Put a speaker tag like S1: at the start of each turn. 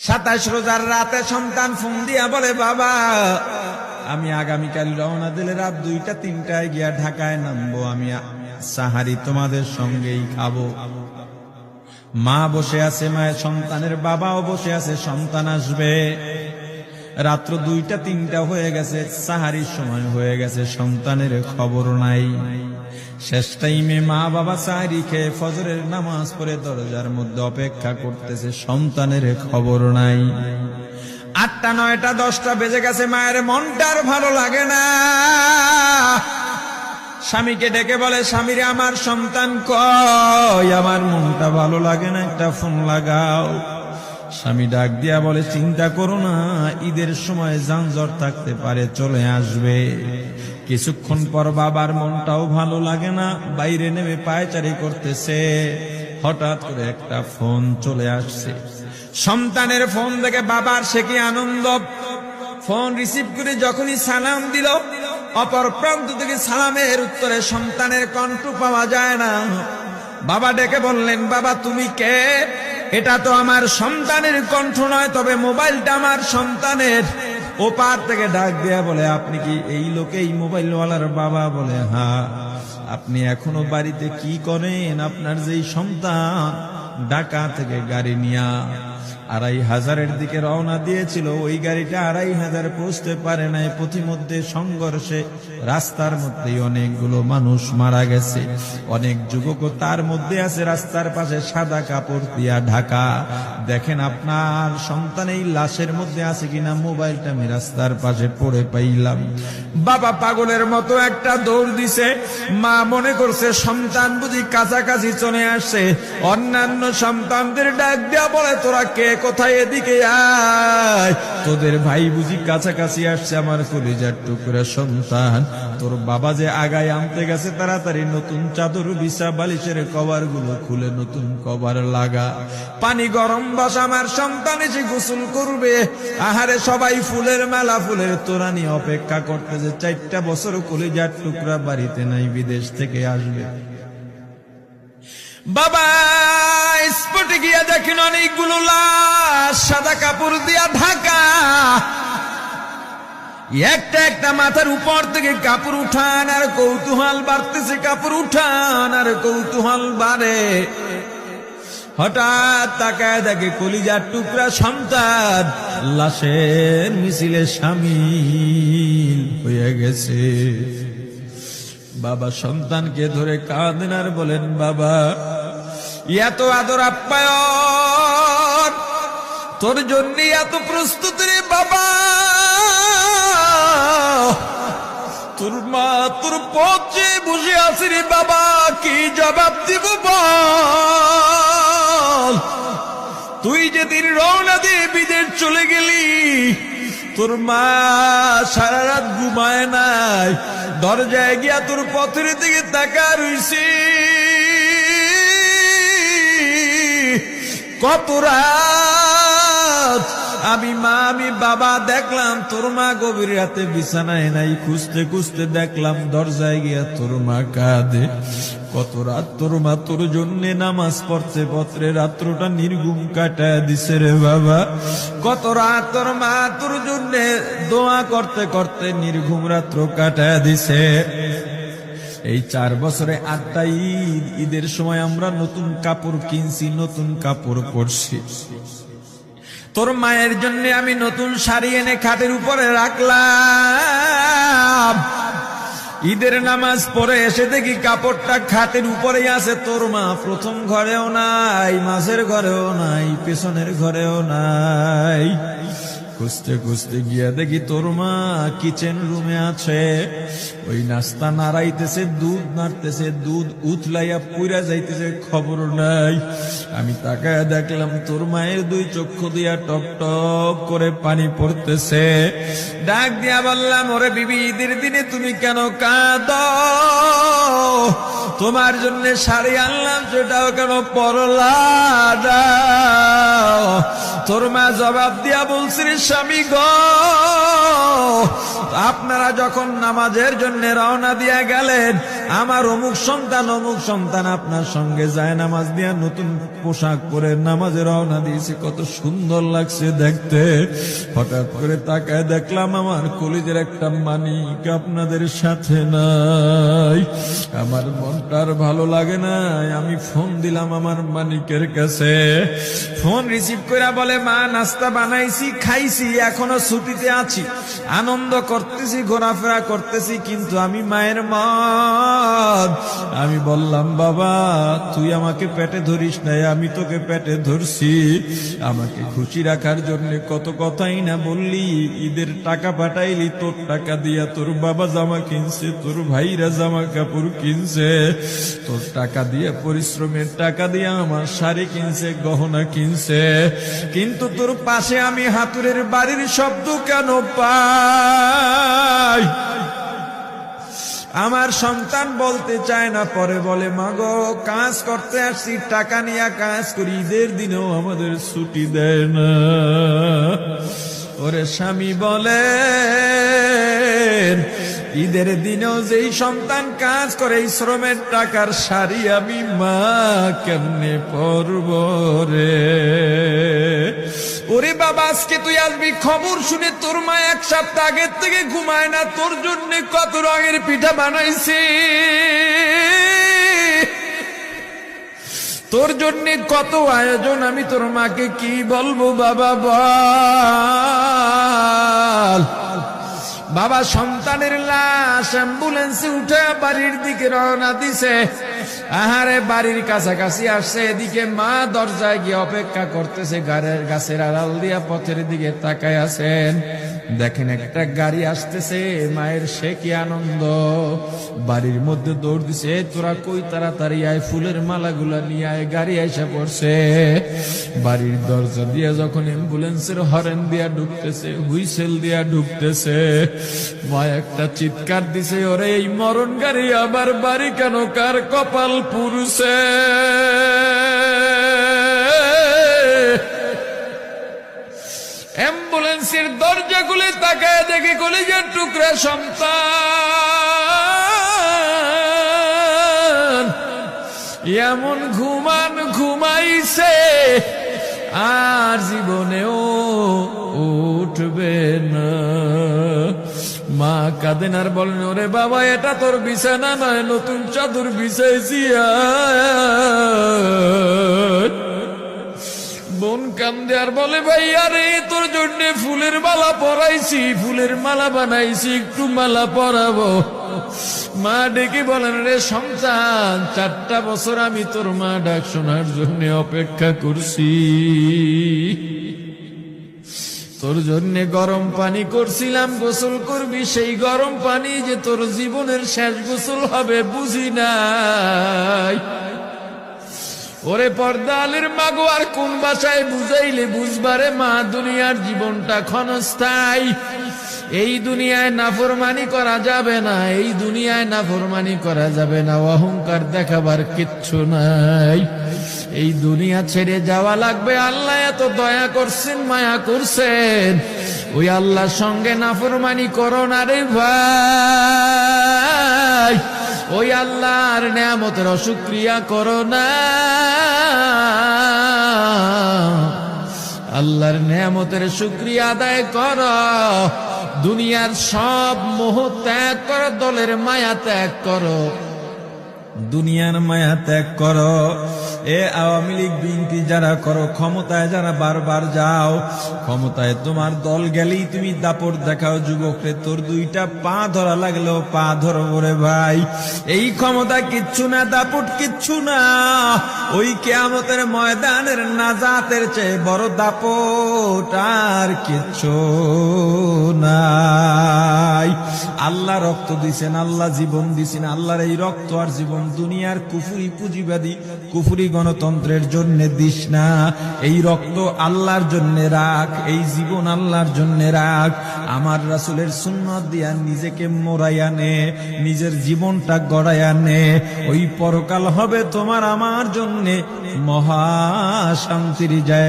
S1: 27 রোজার রাতে সন্তান ফোন দিয়া বলে, বাবা আমি আগামীকাল রওনা দিলে রাত 2টা-3টায় গিয়া ঢাকায় নামবো, আমি সাহারি তোমাদের সঙ্গেই খাবো। মা বসে আছে, মায়ের সন্তানের বাবাও বসে আছে, সন্তান আসবে। রাত্র 2টা-3টা হয়ে গেছে, সাহারির সময় হয়ে গেছে, সন্তানের খবর নাই। শেষ টাইমে মা বাবা সাহারি খেয়ে ফজরের নামাজ পড়ে দরজার মধ্যে অপেক্ষা করতেছে, সন্তানের খবর নাই। 8টা, 9টা, 10টা বেজে গেছে, মায়ের মনটার ভালো লাগে না। স্বামীকে ডেকে বলে, স্বামীরে আমার সন্তান কই, আমার মনটা ভালো লাগে না, একটা ফোন লাগাও। স্বামী ডাক দিয়া বলে, চিন্তা করো না, ঈদের সময় যানজট থাকতে পারে, চলে আসবে। কিছুক্ষণ পর বাবার মনটাও ভালো লাগে না, বাইরে নেমে পায়চারি করতেছে। হঠাৎ করে একটা ফোন চলে আসছে। সন্তানের ফোন দেখে বাবার সে কি আনন্দ। ফোন রিসিভ করে যখনই সালাম দিল, অপর প্রান্ত থেকে সালামের উত্তরে সন্তানের কণ্ঠ পাওয়া যায় না। বাবা ডেকে বললেন, বাবা তুমি কে? এটা তো আমার সন্তানের কণ্ঠ নয়, তবে মোবাইলটা আমার সন্তানের। ওপার থেকে ডাক দেয়া বলে, আপনি কি এই লোকে, এই মোবাইলওয়ালার বাবা? বলে, হ্যাঁ। আপনি এখনো বাড়িতে কি করেন? আপনার যেই সন্তান ঢাকা থেকে গাড়ি নিয়া 2500-এর দিকে রওনা দিয়েছিল, ওই গাড়িটা 2500 পৌঁছতে পারে নাই। পথিমধ্যে সংঘর্ষে রাস্তার মধ্যেই অনেকগুলো মানুষ মারা গেছে, অনেক যুবকও তার মধ্যে আছে। রাস্তার পাশে সাদা কাপড় দিয়া ঢাকা। দেখেন আপনার সন্তান এই লাশের মধ্যে আছে কিনা। মোবাইলটা আমি রাস্তার পাশে পড়ে পাইলাম। বাবা পাগলের মতো একটা দৌড় দিছে। মা মনে করছে সন্তান বুঝি কাছাকাছি চলে আসছে। অন্যান্য সন্তানদের ডাক দেয়া বলে, তোরা কে, কোথায়, এদিকে আয়, তোদের ভাই বুঝি কাছাকাছি আসছে। আমার কলিজার টুকরা সন্তান, তোর বাবা যে আগায় আনতে গেছে, তাড়াতাড়ি নতুন চাদর বিছা, বালিশের কভার গুলো খুলে নতুন কভার লাগা। পানি গরম বসা, আমার সন্তান এসে গোসল করবে। আহারে সবাই ফুলের মেলা, ফুলের তোড়া নিয়ে অপেক্ষা করতেছে। 4টা বছর কলিজার টুকরা বাড়িতে নাই, বিদেশ থেকে আসবে। বাবা স্পটে গিয়া দেখেন অনেকগুলো লাশ, সাদা কাপড় দিয়া ঢাকা। একটা একটা মাথার উপর থেকে কাপড় উঠান আর কৌতূহল বাড়তেছে, কাপড় উঠান আর কৌতূহল বাড়ে। হঠাৎ তাকায় দেখে কলিজার টুকরা সন্তান লাশের মিছিলে শামিল হয়ে গেছে। বাবা সন্তানকে ধরে কাঁদেন আর বলেন, বাবা এত আদর আপ্যায়ন, তোর জন্য এত প্রস্তুতি রে বাবা। তোর মা তোর পথে বসে আছে রে বাবা, কি জবাব দিব বল? তুই যেদিন রওনা দিয়ে বিদেশ চলে গেলি, তোর মা সারা রাত ঘুমায় নাই, দরজায় গিয়া তোর পথের দিকে তাকা রইছে। কত রাত আমি মা, আমি বাবা দেখলাম তোর মা গভীর রাতে বিছানায় নাই। খুঁজতে খুঁজতে দেখলাম দরজায় গিয়া তোর মা কাঁদে। কত রাত তোর মা তোর জন্য নামাজ পড়তে পড়তে রাত্রটা নির্ঘুম কাটায় দিছে রে বাবা। কত রাত তোর মা তোর জন্য দোয়া করতে করতে নির্ঘুম রাত্র কাটায় দিছে। এই 4 বছরে 8টা ঈদ, ঈদের সময় আমরা নতুন কাপড় কিনছি, নতুন কাপড় পরছি। তোর মায়ের জন্য আমি নতুন শাড়ি এনে খাটের উপরে রাখলাম। ঈদের নামাজ পড়ে এসে দেখি কাপড়টা খাটের উপরেই আছে। তোর মা প্রথম ঘরেও নাই, মাঝের ঘরেও নাই, পেছনের ঘরেও নাই। খুঁজতে খুঁজতে গিয়া দেখি তোর মা কিচেন রুমে আছে। ওই নাস্তা নাড়াইতেছে, দুধ নাড়তেছে, দুধ উতলাইয়া পুইরা যাইতেছে, খবর নাই। আমি তাকায় দেখলাম তোর মায়ের 2 চক্ষু দিয়া টপ টপ করে পানি পড়তেছে। ডাক দিয়া বললাম, ওরে বিবি, ঈদের দিনে তুমি কেন কাঁদো? তোমার জন্য শাড়ি আনলাম, সেটাও কেন পরলা? তোর মা জবাব দিয়া বলছে, রে স্বামী গো, আপনারা যখন নামাজের জন্য রওনা দিয়া গেলেন, আমার অমুক সন্তান আপনার সঙ্গে যায় নামাজ দিয়া নতুন পোশাক পরে নামাজে রওনা দিয়েছে, কত সুন্দর লাগছে দেখতে। হঠাৎ করে তাকায় দেখলাম আমার কলিজের একটা মানিক আপনাদের সাথে নাই। আমার মনটার ভালো লাগে না, আমি ফোন দিলাম আমার মানিকের কাছে। ফোন রিসিভ করে বলে, মা নাস্তা বানাইছি, খাইছি, এখনো ছুটিতে আছি, আনন্দ করতেছি, ঘোরাফেরা করতেছি, কিন্তু আমি মায়ের মন। আমি বললাম, বাবা তুই আমাকে পেটে ধরিস নাই, আমি তোকে পেটে ধরছি। আমাকে খুশি রাখার জন্য কত কথাই না বললি, ঈদের টাকা পাঠাইলি, তোর টাকা দিয়া তোর বাবা জামা কিনছে, তোর ভাইরা জামা কাপড় কিনছে, তোর টাকা দিয়ে পরিশ্রমের টাকা দিয়ে আমার শাড়ি কিনছে, গহনা কিনছে, কিন্তু তোর পাশে আমি হাতুড়ের বাড়ির শব্দ কেন পাই? আমার সন্তান বলতে চায় না, পরে বলে, মাগো কাজ করতে আসছি, টাকা নিয়ে কাজ করি, ঈদের দিনেও আমাদের ছুটি দেয় না। ওরে স্বামী বলেন, ঈদের দিনেও যেই সন্তান কাজ করে, এই শ্রমের টাকার শাড়ি আমি মা কেমনে পরব রে? ওরে বাবা, আজকে তুই আসবি, খবর শুনে তোর মা এক সপ্তাহ আগের থেকে ঘুমায় না, তোর জন্য কত রঙের পিঠা বানাইছি, তোর জন্য কত আয়োজন, আমি তোর মাকে কি বলবো বাবা বল। বাবা সন্তানের লাশ অ্যাম্বুলেন্সে উঠে বাড়ির দিকে রওনা দিছে। আহারে বাড়ির কাছাকাছি আসছে, এদিকে মা দরজায় গিয়ে অপেক্ষা করতেছে, গাছের আড়াল দিয়া পথের দিকে তাকায় আছেন। দেখেন একটা গাড়ি আসতেছে, মায়ের সে কি আনন্দ, বাড়ির মধ্যে দৌড় দিছে, তোরা কই তাড়াতাড়ি আয়, ফুলের মালাগুলা নিয়ে আয়, গাড়ি এসে পড়ছে। বাড়ির দরজা দিয়ে যখন অ্যাম্বুলেন্সের হরেন দিয়া ঢুকতেছে, হুইসেল দিয়া ঢুকতেছে, মা একটা চিৎকার দিছে, ওরে এই মরণ গাড়ি আবার বাড়ি কেন, কার কপাল পুরুষে? অ্যাম্বুলেন্সের দরজা খুলে তাকায় দেখে কলিজার টুকরা সন্তান এমন ঘুমাইছে, আর জীবনেও উঠবে না। মা কাঁদেন আর বলেন, ওরে বাবা এটা তোর বিছানা নয়, নতুন চাদর বিছাইছি। বোন কান্দে আর বলে, ভাই আরে তোর জন্য ফুলের মালা পরাইছি, ফুলের মালা বানাইছি, একটু মালা পরাবো। মা ডেকে বলেন, রে সন্তান, 4টা বছর আমি তোর মা ডাক শোনার জন্য অপেক্ষা করছি, তোর জন্য গরম পানি করছিলাম, গোসল করবি, সেই গরম পানি যে তোর জীবনের শেষ গোসল হবে বুঝি নাই। ওরে পর্দালের মাগো, আর কোন ভাষায় বুঝাইলে বুঝবারে মা, দুনিয়ার জীবনটা ক্ষণস্থায়ী, এই দুনিয়ায় নাফরমানি করা যাবে না, এই দুনিয়ায় নাফরমানি করা যাবে না, অহংকার দেখাবার কিচ্ছু নাই, এই দুনিয়া ছেড়ে যাওয়া লাগবে। আল্লাহ এত দয়া করছেন, মায়া করছেন, ওই আল্লাহর সঙ্গে নাফরমানি করো না রে ভাই, ওই আল্লাহর নেয়ামতের অশুকরিয়া করো না, আল্লাহর নেয়ামতের শুকরিয়া আদায় করো, দুনিয়ার সব মোহ ত্যাগ করো, দলের মায়া ত্যাগ করো, দুনিয়ার মায়া ত্যাগ করো। এ আওয়ামী লীগ বিএনপি যারা করো, ক্ষমতায় যারা বারবার যাও, ক্ষমতায় তোমার দল গেলেই তুমি দাপট দেখাও, যুবকরে তোর 2টা পা ধরা লাগলেও পা ধরবো রে ভাই, এই ক্ষমতা কিচ্ছু না, দাপট কিচ্ছু না, ওই কিয়ামতের ময়দানের নাজাতের চেয়ে বড় দাপট আর কিচ্ছু নাই। আল্লাহ রক্ত দিছেন, আল্লাহ জীবন দিছেন, আল্লাহর এই রক্ত আর জীবন দুনিয়ার কুফরি পুঁজিবাদী কুফরি গণতন্ত্রের জন্য দিস না, এই রক্ত আল্লাহর জন্য রাখ, এই জীবন আল্লাহর জন্য রাখ। আমার রাসূলের সুন্নাত দিয়া নিজেকে মোড়াইয়া নে, নিজের জীবনটা গড়াইয়া নে, ওই পরকাল হবে তোমার আমার জন্য মহা শান্তির জায়গা।